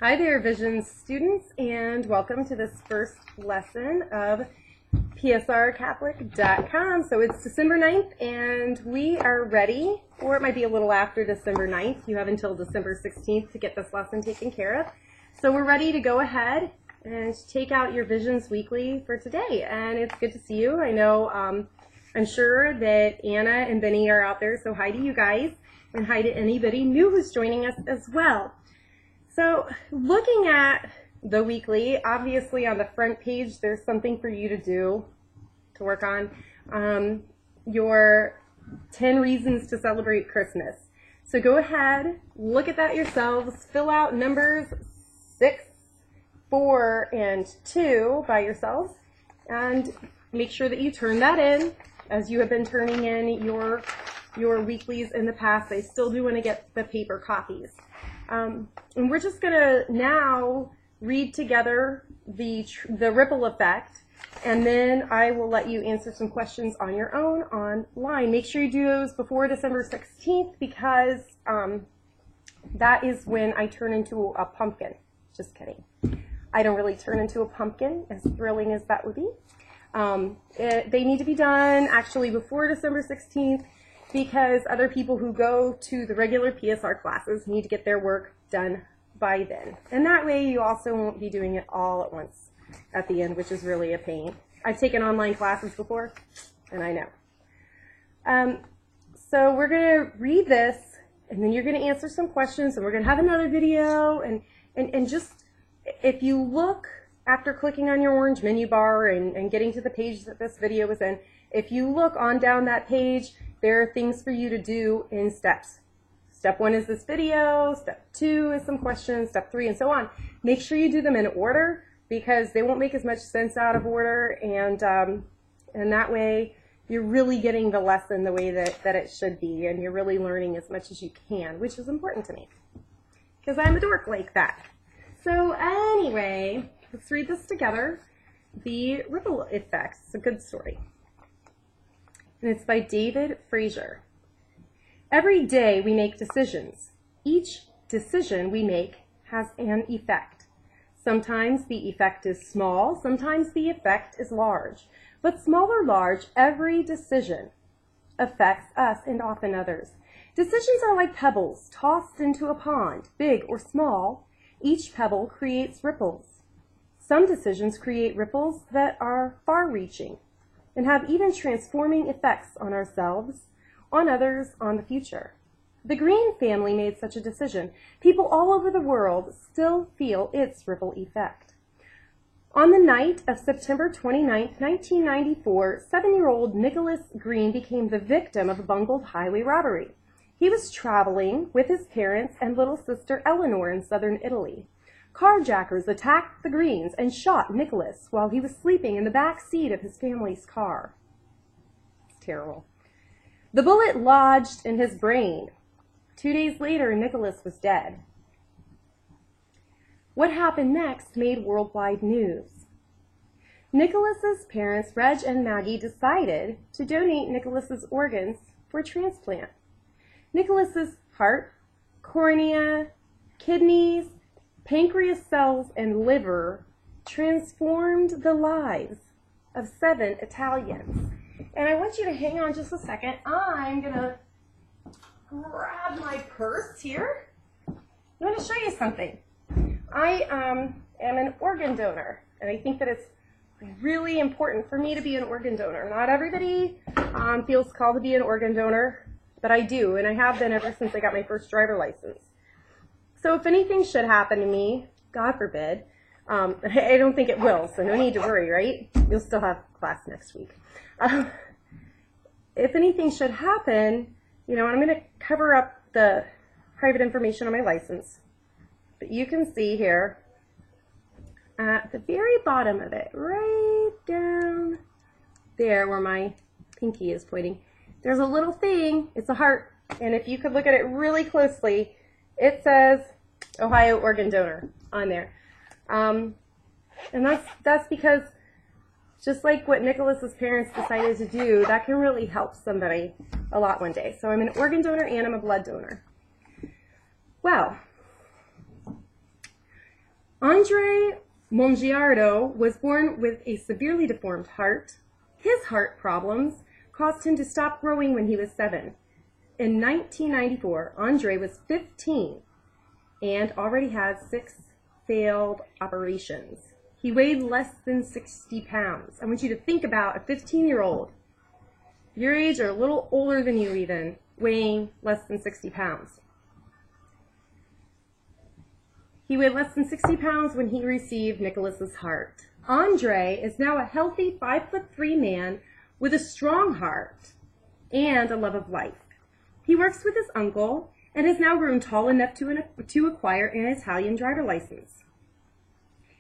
Hi there, Visions students, and welcome to this first lesson of PSRCatholic.com. So it's December 9th, and we are ready, or it might be a little after December 9th. You have until December 16th to get this lesson taken care of. So we're ready to go ahead and take out your Visions Weekly for today. And it's good to see you. I know, I'm sure that Anna and Benny are out there, so hi to you guys, and hi to anybody new who's joining us as well. So looking at the weekly, obviously on the front page, there's something for you to do, to work on, your 10 reasons to celebrate Christmas. So go ahead, look at that yourselves, fill out numbers 6, 4, and 2 by yourselves, and make sure that you turn that in as you have been turning in your weeklies in the past. I still do want to get the paper copies. And we're just going to now read together the ripple effect, and then I will let you answer some questions on your own online. Make sure you do those before December 16th because that is when I turn into a pumpkin. Just kidding. I don't really turn into a pumpkin, as thrilling as that would be. They need to be done actually before December 16th. Because other people who go to the regular PSR classes need to get their work done by then. And that way you also won't be doing it all at once at the end, which is really a pain. I've taken online classes before, and I know. So we're going to read this, and then you're going to answer some questions, and we're going to have another video. And just, if you look after clicking on your orange menu bar and getting to the page that this video was in, if you look on down that page, there are things for you to do in steps. Step 1 is this video, step 2 is some questions, step 3 and so on. Make sure you do them in order because they won't make as much sense out of order, and that way you're really getting the lesson the way that it should be, and you're really learning as much as you can, which is important to me because I'm a dork like that. So anyway, let's read this together. The Ripple Effect. It's a good story. And it's by David Fraser. Every day we make decisions. Each decision we make has an effect. Sometimes the effect is small, sometimes the effect is large. But small or large, every decision affects us and often others. Decisions are like pebbles tossed into a pond, big or small. Each pebble creates ripples. Some decisions create ripples that are far-reaching and have even transforming effects on ourselves, on others, on the future. The Green family made such a decision. People all over the world still feel its ripple effect. On the night of September 29, 1994, 7-year-old Nicholas Green became the victim of a bungled highway robbery. He was traveling with his parents and little sister Eleanor in southern Italy. Carjackers attacked the Greens and shot Nicholas while he was sleeping in the back seat of his family's car. It's terrible. The bullet lodged in his brain. 2 days later, Nicholas was dead. What happened next made worldwide news. Nicholas's parents, Reg and Maggie, decided to donate Nicholas's organs for transplant. Nicholas's heart, cornea, kidneys, pancreas cells, and liver transformed the lives of 7 Italians. And I want you to hang on just a second. I'm going to grab my purse here. I'm going to show you something. I am an organ donor, and I think that it's really important for me to be an organ donor. Not everybody feels called to be an organ donor, but I do, and I have been ever since I got my first driver license. So if anything should happen to me, God forbid, I don't think it will, so no need to worry, right? You'll still have class next week. If anything should happen, I'm going to cover up the private information on my license. But you can see here at the very bottom of it, right down there where my pinky is pointing, there's a little thing. It's a heart. And if you could look at it really closely, it says Ohio organ donor on there. And that's because just like what Nicholas's parents decided to do, that can really help somebody a lot one day. So I'm an organ donor and I'm a blood donor. Well, Andre Mongiardo was born with a severely deformed heart. His heart problems caused him to stop growing when he was 7. In 1994, Andre was 15 and already had 6 failed operations. He weighed less than 60 pounds. I want you to think about a 15-year-old, your age or a little older than you even, weighing less than 60 pounds. He weighed less than 60 pounds when he received Nicholas's heart. Andre is now a healthy 5'3" man with a strong heart and a love of life. He works with his uncle and has now grown tall enough to acquire an Italian driver license.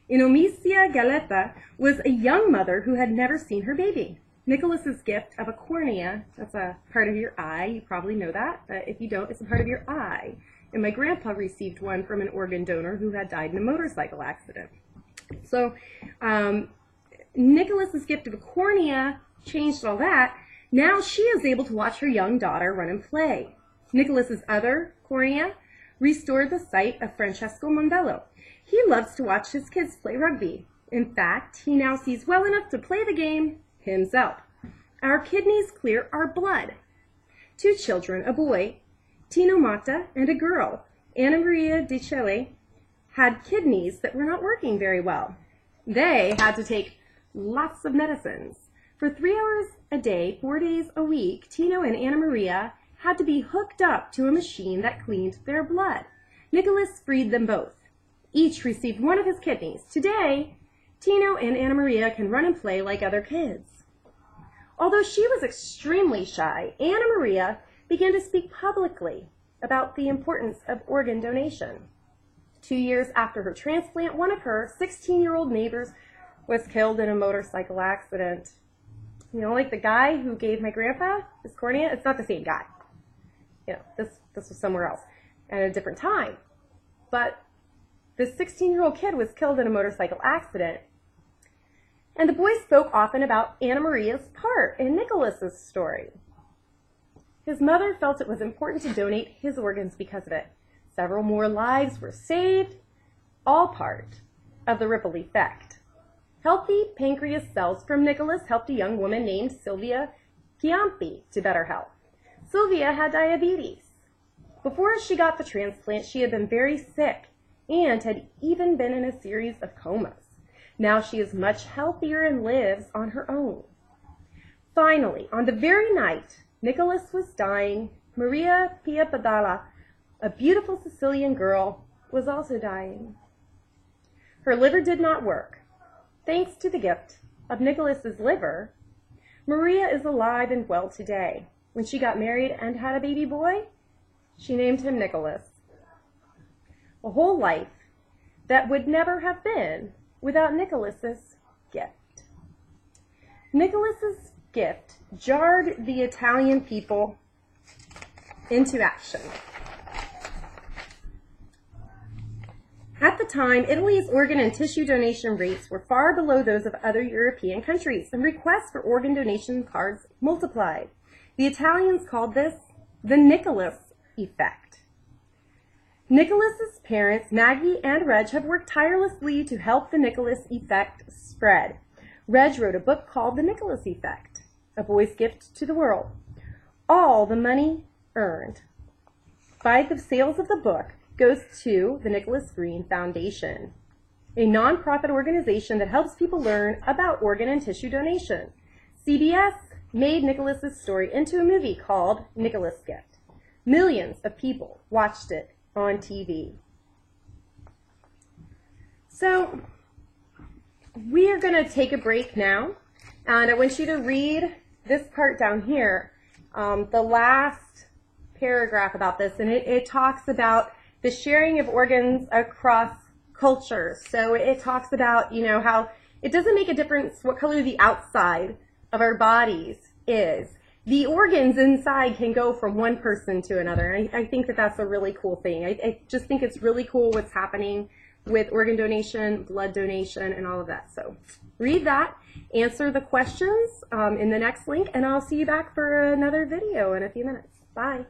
Inomicia Galetta was a young mother who had never seen her baby. Nicholas's gift of a cornea, that's a part of your eye, you probably know that, but if you don't, it's a part of your eye. And my grandpa received one from an organ donor who had died in a motorcycle accident. So Nicholas's gift of a cornea changed all that. Now she is able to watch her young daughter run and play. Nicholas's other cornea restored the sight of Francesco Mondello. He loves to watch his kids play rugby. In fact, he now sees well enough to play the game himself. Our kidneys clear our blood. 2 children, a boy, Tino Mata, and a girl, Anna Maria Di Celle, had kidneys that were not working very well. They had to take lots of medicines. For 3 hours a day, 4 days a week, Tino and Anna Maria had to be hooked up to a machine that cleaned their blood. Nicholas freed them both. Each received one of his kidneys. Today, Tino and Anna Maria can run and play like other kids. Although she was extremely shy, Anna Maria began to speak publicly about the importance of organ donation. 2 years after her transplant, one of her 16-year-old neighbors was killed in a motorcycle accident. You know, like the guy who gave my grandpa his cornea, it's not the same guy. You know, this was somewhere else at a different time. But this 16-year-old kid was killed in a motorcycle accident. And the boy spoke often about Anna Maria's part in Nicholas's story. His mother felt it was important to donate his organs because of it. Several more lives were saved, all part of the ripple effect. Healthy pancreas cells from Nicholas helped a young woman named Sylvia Chiampi to better health. Sylvia had diabetes. Before she got the transplant, she had been very sick and had even been in a series of comas. Now she is much healthier and lives on her own. Finally, on the very night Nicholas was dying, Maria Pia Padala, a beautiful Sicilian girl, was also dying. Her liver did not work. Thanks to the gift of Nicholas's liver, Maria is alive and well today. When she got married and had a baby boy, she named him Nicholas. A whole life that would never have been without Nicholas's gift. Nicholas's gift jarred the Italian people into action. At the time, Italy's organ and tissue donation rates were far below those of other European countries, and requests for organ donation cards multiplied. The Italians called this the Nicholas effect. Nicholas's parents, Maggie and Reg, have worked tirelessly to help the Nicholas effect spread. Reg wrote a book called The Nicholas Effect, A Boy's Gift to the World. All the money earned by the sales of the book goes to the Nicholas Green Foundation, a nonprofit organization that helps people learn about organ and tissue donation. CBS made Nicholas's story into a movie called Nicholas Gift. Millions of people watched it on TV. So we are going to take a break now, and I want you to read this part down here, the last paragraph about this, and it talks about the sharing of organs across cultures. So it talks about, you know, how it doesn't make a difference what color the outside of our bodies is. The organs inside can go from one person to another. And I think that that's a really cool thing. I just think it's really cool what's happening with organ donation, blood donation, and all of that. So read that, answer the questions in the next link, and I'll see you back for another video in a few minutes. Bye.